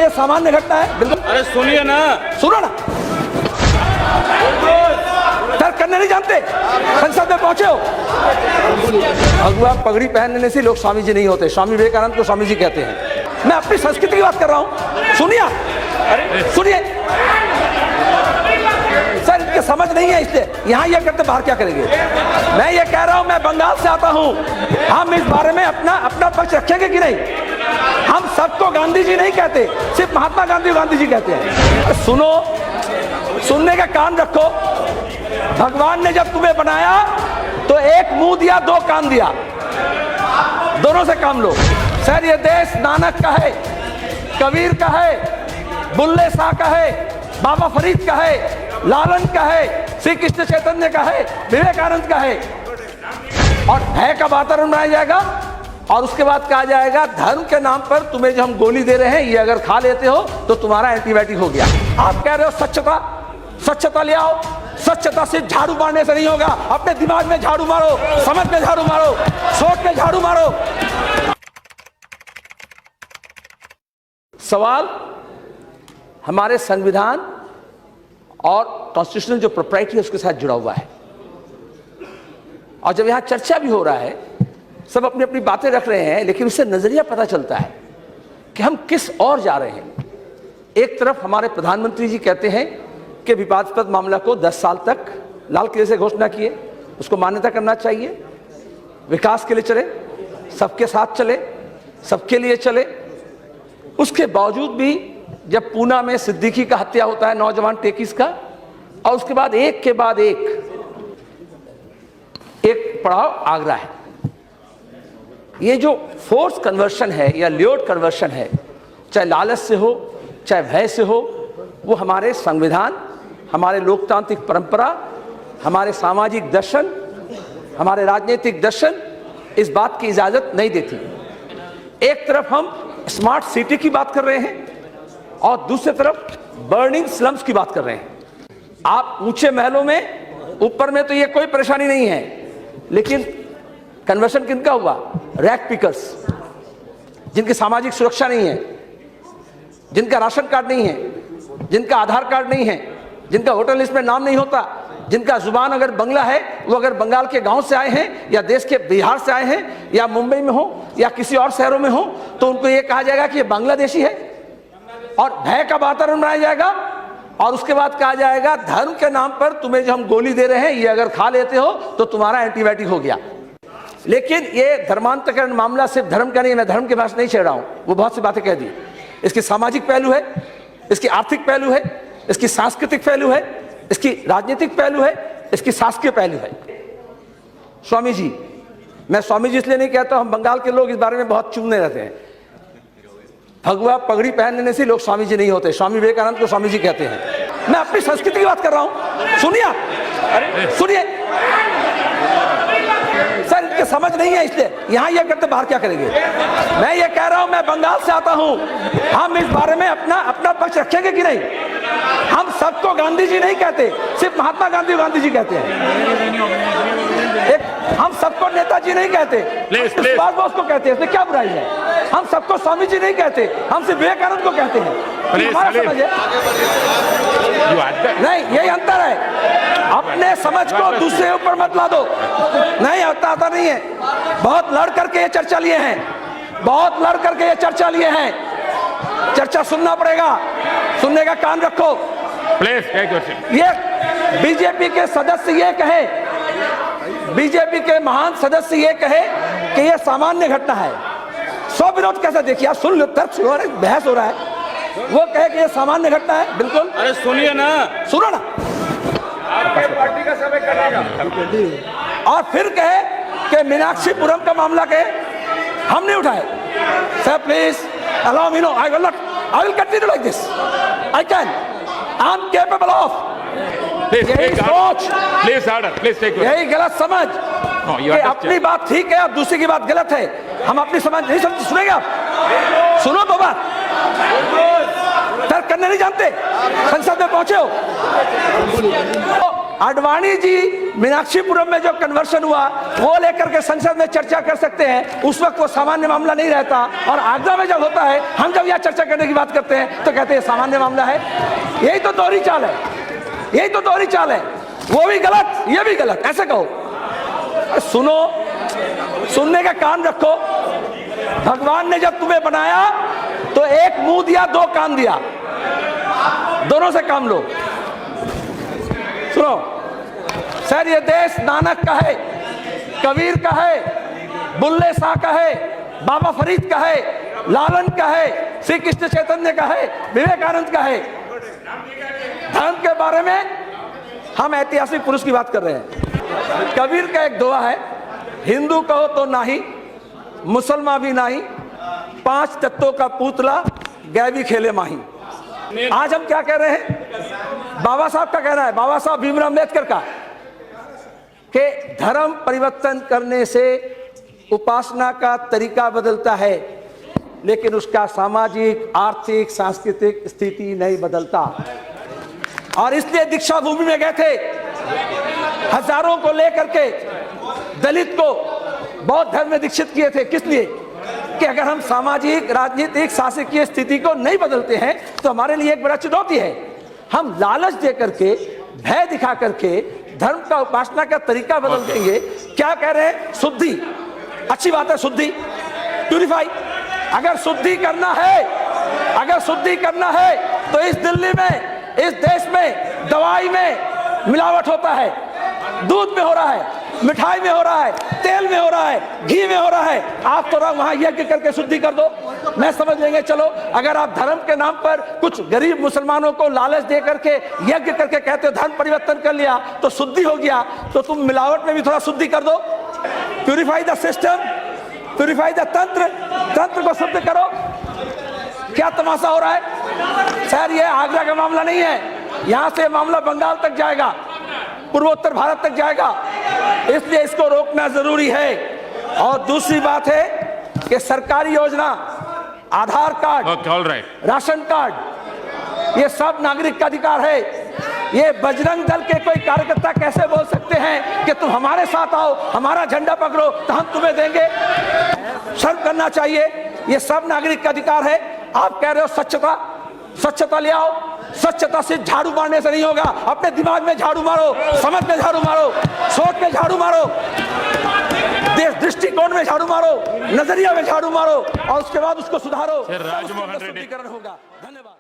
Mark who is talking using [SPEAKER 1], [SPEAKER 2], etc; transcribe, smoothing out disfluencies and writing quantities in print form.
[SPEAKER 1] ये सामान्य घटना है? बिल्कुल।
[SPEAKER 2] अरे सुनिए ना,
[SPEAKER 1] सुनो ना, तर्क करने नहीं जानते, संसद में पहुंचे हो। भगवा पगड़ी पहनने से लोग स्वामी जी नहीं होते। स्वामी विवेकानंद को स्वामी जी कहते हैं। मैं अपनी संस्कृति की बात कर रहा हूं, सुनिए। अरे सुनिए सर, इनके समझ नहीं है, इसलिए यहां ये करते बाहर क्या करेंगे। मैं ये कह रहा हूं, मैं बंगाल से आता हूं, हम इस बारे में अपना पक्ष रखेंगे कि नहीं। हम सबको गांधी जी नहीं कहते, सिर्फ महात्मा गांधी जी कहते हैं। सुनो, सुनने का कान रखो। भगवान ने जब तुम्हें बनाया तो एक मुंह दिया, दो कान दिया, दोनों से काम लो। सर, ये देश नानक का है, कबीर का है, बुल्ले शाह का है, बाबा फरीद का है, लालन का है, श्री कृष्ण चैतन्य का है, विवेकानंद का है। और भय का वातावरण बनाया जाएगा और उसके बाद कहा जाएगा धर्म के नाम पर तुम्हें जो हम गोली दे रहे हैं, ये अगर खा लेते हो तो तुम्हारा एंटीबायोटिक हो गया। आप कह रहे हो स्वच्छता, स्वच्छता ले आओ। स्वच्छता सिर्फ झाड़ू मारने से नहीं होगा। अपने दिमाग में झाड़ू मारो, समझ में झाड़ू मारो, सोच में झाड़ू मारो। सवाल हमारे संविधान और कॉन्स्टिट्यूशनल जो प्रोप्राइटी है उसके साथ जुड़ा हुआ है। और जब यहां चर्चा भी हो रहा है, सब अपनी अपनी बातें रख रहे हैं, लेकिन उससे नजरिया पता चलता है कि हम किस ओर जा रहे हैं। एक तरफ हमारे प्रधानमंत्री जी कहते हैं कि विवादास्पद मामला को 10 साल तक लाल किले से घोषणा किए, उसको मान्यता करना चाहिए, विकास के लिए चले, सबके साथ चले, सबके लिए चले। उसके बावजूद भी जब पूना में सिद्दीकी का हत्या होता है, नौजवान टेकीस का, और उसके बाद एक के बाद एक पड़ाव आगरा है। ये जो फोर्स कन्वर्शन है या ल्योड कन्वर्शन है, चाहे लालच से हो चाहे भय से हो, वो हमारे संविधान, हमारे लोकतांत्रिक परंपरा, हमारे सामाजिक दर्शन, हमारे राजनीतिक दर्शन इस बात की इजाजत नहीं देती। एक तरफ हम स्मार्ट सिटी की बात कर रहे हैं और दूसरी तरफ बर्निंग स्लम्स की बात कर रहे हैं। आप ऊंचे महलों में, ऊपर में तो ये कोई परेशानी नहीं है, लेकिन कन्वर्शन किनका हुआ? रैक पिकर्स, जिनकी सामाजिक सुरक्षा नहीं है, जिनका राशन कार्ड नहीं है, जिनका आधार कार्ड नहीं है, जिनका वोटर लिस्ट में नाम नहीं होता, जिनका जुबान अगर बंगला है, वो अगर बंगाल के गांव से आए हैं या देश के बिहार से आए हैं या मुंबई में हो या किसी और शहरों में हो, तो उनको ये कहा जाएगा कि ये बांग्लादेशी है और भय का वातावरण बनाया जाएगा। और उसके बाद कहा जाएगा धर्म के नाम पर तुम्हें जो हम गोली दे रहे हैं, ये अगर खा लेते हो तो तुम्हारा एंटीबायोटिक हो गया। लेकिन ये धर्मांतरण मामला सिर्फ धर्म का नहीं है। मैं धर्म के पास नहीं छेड़ रहा हूं, वो बहुत सी बातें कह दी। इसकी सामाजिक पहलू है, इसकी आर्थिक पहलू है, इसकी सांस्कृतिक पहलू है, इसकी राजनीतिक पहलू है, इसकी शासकीय पहलू है। स्वामी जी, मैं स्वामी जी इसलिए नहीं कहता, हम बंगाल के लोग इस बारे में बहुत चुनने रहते हैं। भगवा पगड़ी पहनने से लोग स्वामी जी नहीं होते। स्वामी विवेकानंद को स्वामी जी कहते हैं। मैं अपनी संस्कृति की बात कर रहा हूं, सुनिए। अरे सुनिए सर, इनके समझ नहीं है, इसलिए यहां ये करते बाहर क्या करेंगे। मैं ये कह रहा हूं, मैं बंगाल से आता हूं, हम इस बारे में अपना पक्ष रखेंगे कि नहीं। हम सबको गांधी जी नहीं कहते, सिर्फ महात्मा गांधी जी कहते हैं। हम सबको नेताजी नहीं कहते, सुभाष बोस को कहते हैं, इसमें क्या बुराई है। हम सबको स्वामी जी नहीं कहते, हम सिर्फ विवेकानंद को कहते हैं। हमारा समझ है नहीं, यही अंतर है। अपने समझ को दूसरे ऊपर मत ला दो। नहीं आता नहीं है। बहुत लड़ करके ये चर्चा लिए हैं, बहुत लड़ करके ये चर्चा लिए हैं। चर्चा सुनना पड़ेगा, सुनने का कान रखो। ये बीजेपी के सदस्य ये कहे, बीजेपी के महान सदस्य ये कहे कि ये सामान्य घटना है, स्व विरोध कैसे देखिए। आप सुन लो, तर्क सुनो, बहस हो रहा है। वो कहे कि ये सामान्य घटना है, बिल्कुल।
[SPEAKER 2] अरे सुनिए ना,
[SPEAKER 1] सुनो ना।
[SPEAKER 2] आपके पार्टी का समय करेगा।
[SPEAKER 1] और फिर कहे कि मीनाक्षीपुरम का मामला कहे हम नहीं उठाए। Sir please allow me, no, I will continue like this. I can. I'm capable of. यही सोच, यही गलत समझ कि अपनी बात ठीक है और दूसरी की बात गलत है। हम अपनी समझ नहीं समझ, सुनेंगे आप? सुनो दो बार। तर्क करने नहीं जानते, संसद में पहुंचे हो। आडवाणी जी मीनाक्षीपुरम में जो कन्वर्शन हुआ वो लेकर के संसद में चर्चा कर सकते हैं, उस वक्त वो सामान्य मामला नहीं रहता। और आगरा में जब होता है, हम जब यह चर्चा करने की बात करते हैं तो कहते हैं सामान्य मामला है। यही तो दोहरी चाल है, यही तो दोहरी चाल है। वो भी गलत, ये भी गलत, ऐसे कहो। सुनो, सुनने का कान रखो। भगवान ने जब तुम्हें बनाया तो एक मुंह दिया, दो कान दिया, दोनों से काम लो। सुनो सर, ये देश नानक का है, कबीर का है, बुल्ले शाह का है, बाबा फरीद का है, लालन का है, श्री कृष्ण चैतन्य का है, विवेकानंद का है। धर्म के बारे में हम ऐतिहासिक पुरुष की बात कर रहे हैं। कबीर का एक दोहा है, हिंदू कहो तो नहीं, मुसलमान भी नहीं, पांच तत्वों का पुतला गैवी खेले माही। आज हम क्या कह रहे हैं? बाबा साहब का कहना है, बाबा साहब भीमराव अम्बेडकर का, कि धर्म परिवर्तन करने से उपासना का तरीका बदलता है, लेकिन उसका सामाजिक, आर्थिक, सांस्कृतिक स्थिति नहीं बदलता। और इसलिए दीक्षा भूमि में गए थे, हजारों को लेकर के दलित को बौद्ध धर्म में दीक्षित किए थे। किस लिए? कि अगर हम सामाजिक, राजनीतिक, शासकीय स्थिति को नहीं बदलते हैं तो हमारे लिए एक बड़ा चुनौती है। हम लालच दे करके, भय दिखा करके धर्म का, उपासना का तरीका बदल देंगे। क्या कह रहे हैं? शुद्धि, अच्छी बात है, शुद्धि, प्यूरिफाई। अगर शुद्धि करना है, अगर शुद्धि करना है तो इस दिल्ली में, इस देश में दवाई में मिलावट होता है, दूध में हो रहा है, मिठाई में हो रहा है, तेल में हो रहा है, घी में हो रहा है। आप तो वहां यज्ञ करके शुद्धि कर दो, मैं समझ लेंगे। चलो, अगर आप धर्म के नाम पर कुछ गरीब मुसलमानों को लालच दे करके, यज्ञ करके कहते हो धर्म परिवर्तन कर लिया तो शुद्धि हो गया, तो तुम मिलावट में भी थोड़ा शुद्धि कर दो। Purify the system, purify the तंत्र, तंत्र को शुद्ध करो। क्या तमाशा हो रहा है सर? ये आगरा का मामला नहीं है, यहां से मामला बंगाल तक जाएगा, पूर्वोत्तर भारत तक जाएगा, इसलिए इसको रोकना जरूरी है। और दूसरी बात है कि सरकारी योजना, आधार कार्ड, राशन कार्ड, ये सब नागरिक का अधिकार है। ये बजरंग दल के कोई कार्यकर्ता कैसे बोल सकते हैं कि तुम हमारे साथ आओ, हमारा झंडा पकड़ो तो हम तुम्हें देंगे? शर्म करना चाहिए। ये सब नागरिक का अधिकार है। आप कह रहे हो स्वच्छता, स्वच्छता ले आओ। स्वच्छता सिर्फ झाड़ू मारने से नहीं होगा, अपने दिमाग में झाड़ू मारो, समझ में झाड़ू मारो, सोच में झाड़ू मारो, देश दृष्टिकोण में झाड़ू मारो, नजरिया में झाड़ू मारो, और उसके बाद उसको सुधारो, शुद्धिकरण होगा। धन्यवाद।